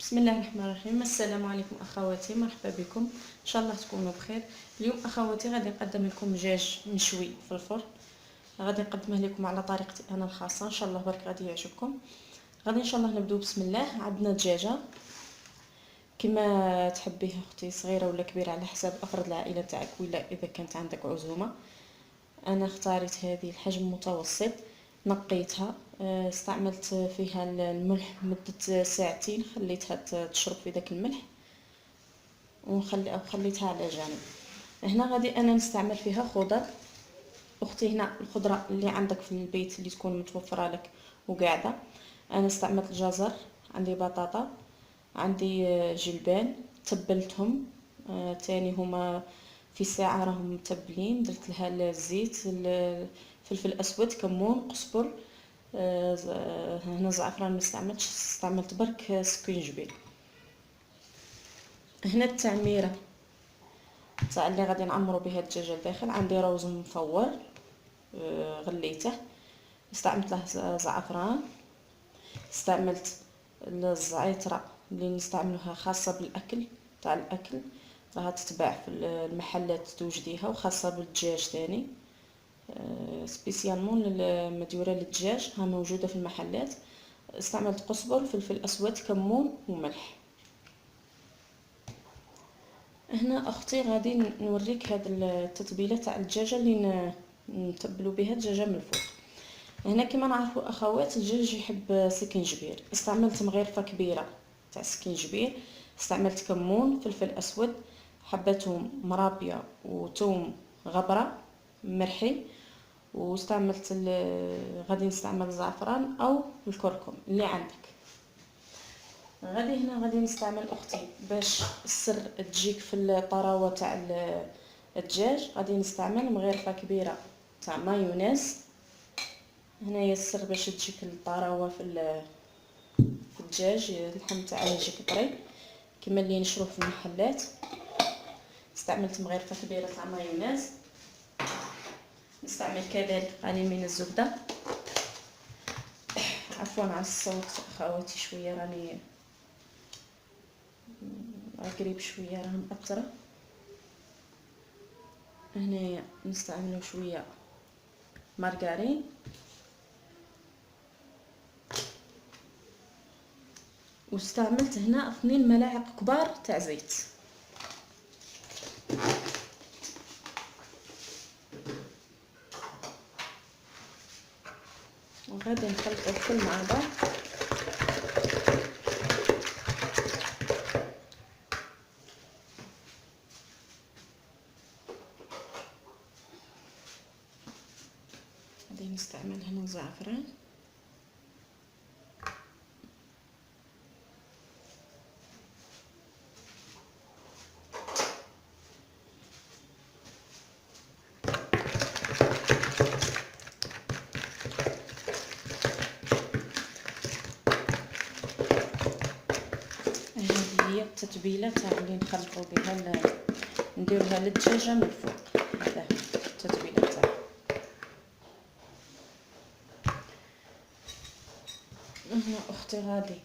بسم الله الرحمن الرحيم. السلام عليكم اخواتي، مرحبا بكم، ان شاء الله تكونوا بخير. اليوم اخواتي غادي نقدم لكم دجاج مشوي في الفرن. غادي نقدمه لكم على طريقتي انا الخاصه، ان شاء الله برك غادي يعجبكم. غادي ان شاء الله نبداو بسم الله. عندنا دجاجه كما تحبيه اختي، صغيره ولا كبيره على حسب افراد العائله تاعك، ولا اذا كانت عندك عزومه. انا اختاريت هذه الحجم متوسط، نقيتها، استعملت فيها الملح مدة ساعتين، خليتها تشرب في داك الملح وخليتها على جانب. هنا غادي انا نستعمل فيها خضر اختي. هنا الخضره اللي عندك في البيت اللي تكون متوفره لك وقاعده. انا استعملت الجزر، عندي بطاطا، عندي جلبان، تبلتهم تاني هما في ساعه راهم متبلين. درت لها الزيت، الفلفل الاسود، كمون، قزبر. هنا زعفران ما استعملتش، استعملت برك سكينجبير. هنا التعميره تاع اللي غادي نعمرو بها الدجاجه لداخل. عندي روز مفور غليته، استعملت له زعفران، استعملت الزعتره اللي نستعملوها خاصه بالاكل تاع الاكل، راها تتباع في المحلات توجديها، وخاصه بالدجاج تاني سبيسيالمون مديوره للدجاج، ها موجوده في المحلات. استعملت قزبر، فلفل اسود، كمون وملح. هنا اختي غادي نوريك هاد التتبيله تاع الدجاجه اللي نتبلوا بها الدجاجه من الفوق. هنا كما نعرفوا اخوات، الدجاج يحب سكينجبير. استعملت مغرفه كبيره تاع سكينجبير، استعملت كمون، فلفل اسود، حبه ثوم مرابيه، وثوم غبره مرحي، واستعملت غادي نستعمل الزعفران او الكركم اللي عندك. غادي نستعمل اختي باش السر تجيك في الطراوه تاع الدجاج. غادي نستعمل مغرفه كبيره تاع مايونيز. هنايا السر باش تجيك الطراوه في الدجاج، اللحم تاعها يجيك طري كما اللي نشروه في المحلات. استعملت مغرفه كبيره تاع مايونيز. نستعمل كذلك قليل من الزبده. عفوا على الصوت اخواتي، شويه راني قريب شويه، راه مأثره. هنايا نستعملوا شويه مارغرين، واستعملت هنا 2 ملاعق كبار تاع زيت. وغادي نخلط الكل مع بعض. غادي نستعمل هنا الزعفران، هذه هي التتبيله تاع اللي نخلطوا بها نديروها للدجاجه من الفوق. هذا هو التتبيله تاعها. هنا اختي غادي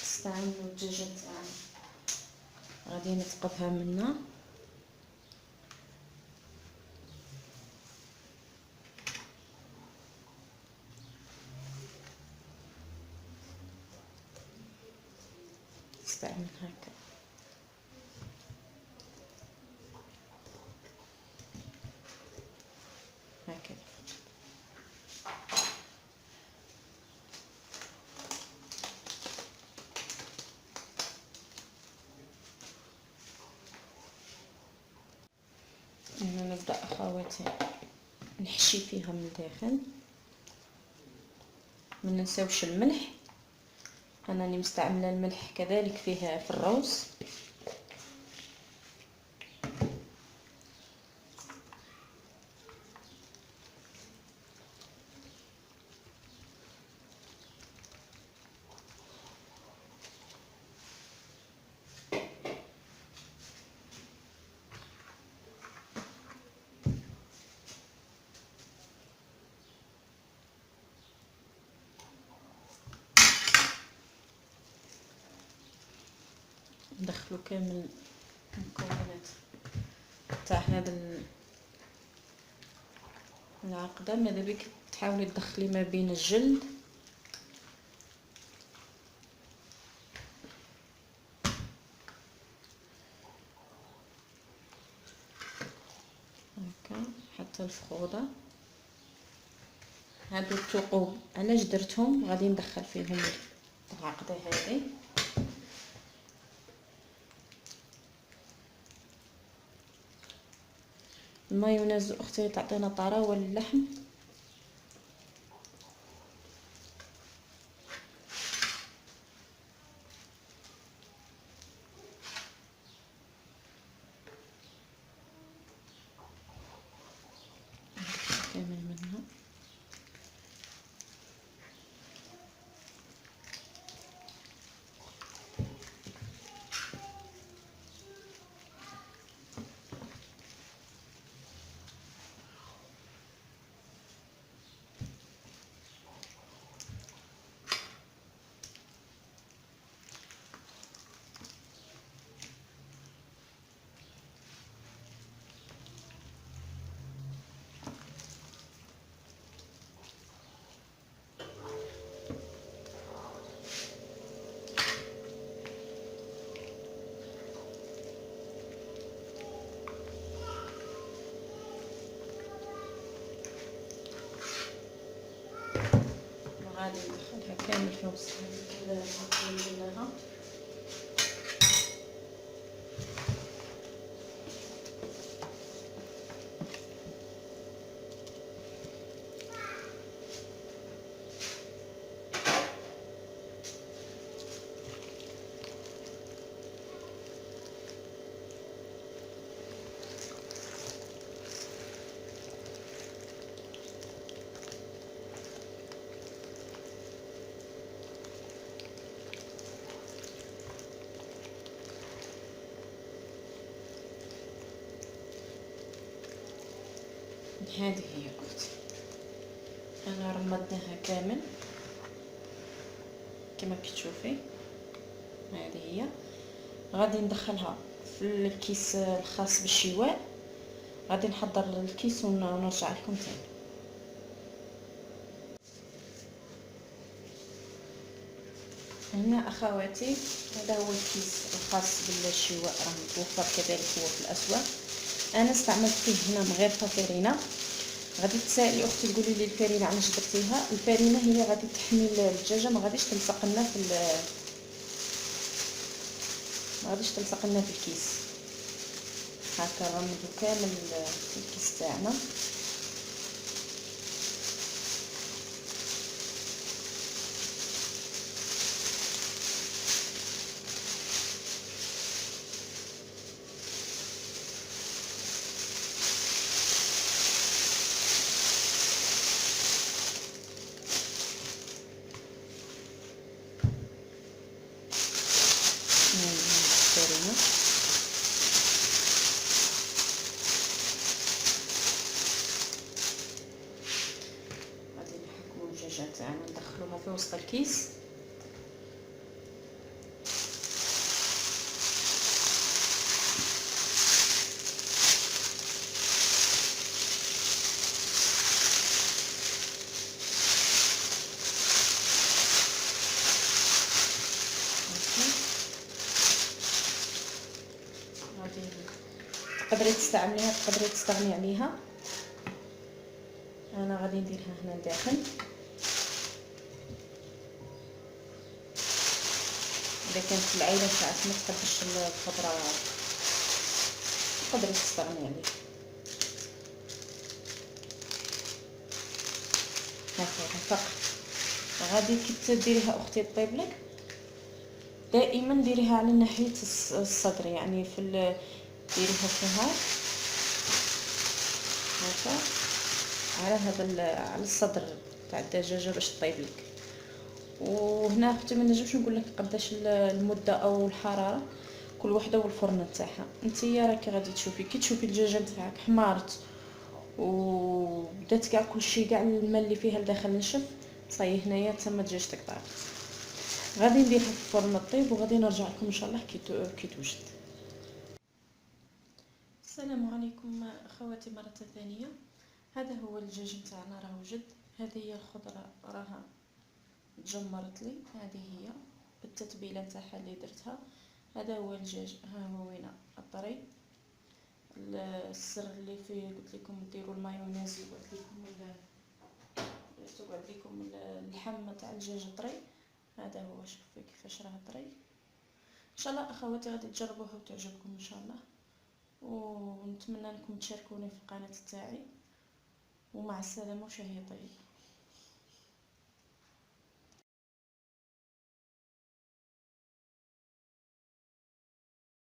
نستعملوا الدجاجه تاعنا، غادي نثقبها منا. نستعمل هكا، هكذا. هنا نبدا اخواتي نحشي فيها من الداخل. ما ننساوش الملح، انا راني مستعمله الملح كذلك فيها في الروز. ندخلو كامل المكونات تاع هذا العقدة. ماذا بك تحاولي تدخلي ما بين الجلد هكا حتى الفخوذة. هادو الثقوب علاش درتهم؟ غادي ندخل فيهم العقدة هذه. المايونيز اختي تعطينا طراوه للحم. كامل منها غادي ندخلها كامل في وسط هذه هذه هي اختي. انا رمضناها كامل كما كتشوفي. هذه هي. غادي ندخلها في الكيس الخاص بالشواء. غادي نحضر الكيس ونرجع لكم تاني. هنا اخواتي هذا هو الكيس الخاص بالشواء، راه متوفر كذلك هو في الاسواق. انا استعملت فيه هنا مغرفه فرينه. غادي تسالي اختي تقولي لي الفرينه علاش درتيها؟ الفرينه هي غادي تحمي الدجاجه، ما غاديش تلصق لنا في الكيس. هكا غنمدو كامل الكيس تاعنا. الفرينه غادي نحكمو الدجاجه تاعنا ندخلوها في وسط الكيس. تقدري تستعمليها تقدري تستغني عليها. انا غادي نديرها هنا داخل. اذا كانت في العائله ساعات ما تحبش الخضره تقدري تستغني عليها. هكذا فقط. غادي كي تديريها اختي طيب لك دائما ديريها على ناحيه الصدر، يعني ديريها فيها هكا على هذا على الصدر تاع الدجاجه باش طيب لك. وهنا اختي ما نجمش نقول لك قداش المده او الحراره، كل وحده والفرن تاعها. نتيا راكي غادي تشوفي كي تشوفي الدجاجه نتاعك حمارت وبدات كاع كلشي كاع الماء اللي فيها لداخل نشف، صاي هنايا تما دجاجتك طابت. غادي نديرها في الفرن طيب وغادي نرجع لكم ان شاء الله كي توجد. السلام عليكم اخواتي مره ثانيه. هذا هو الدجاج نتاعنا راه وجد. هذه هي الخضره راها تجمرت لي، هذه هي بالتتبيله نتاعها اللي درتها. هذا هو الدجاج، ها هو وين الطري. السر اللي فيه قلت لكم ديروا المايونيز، وقعد لكم اللحم تاع الدجاج طري. هذا هو، شوفوا كيفاش راه طري. ان شاء الله اخواتي غادي تجربوها وتعجبكم ان شاء الله، ونتمنى انكم تشاركوني في القناه تاعي. ومع السلامه وشهيه طيبه.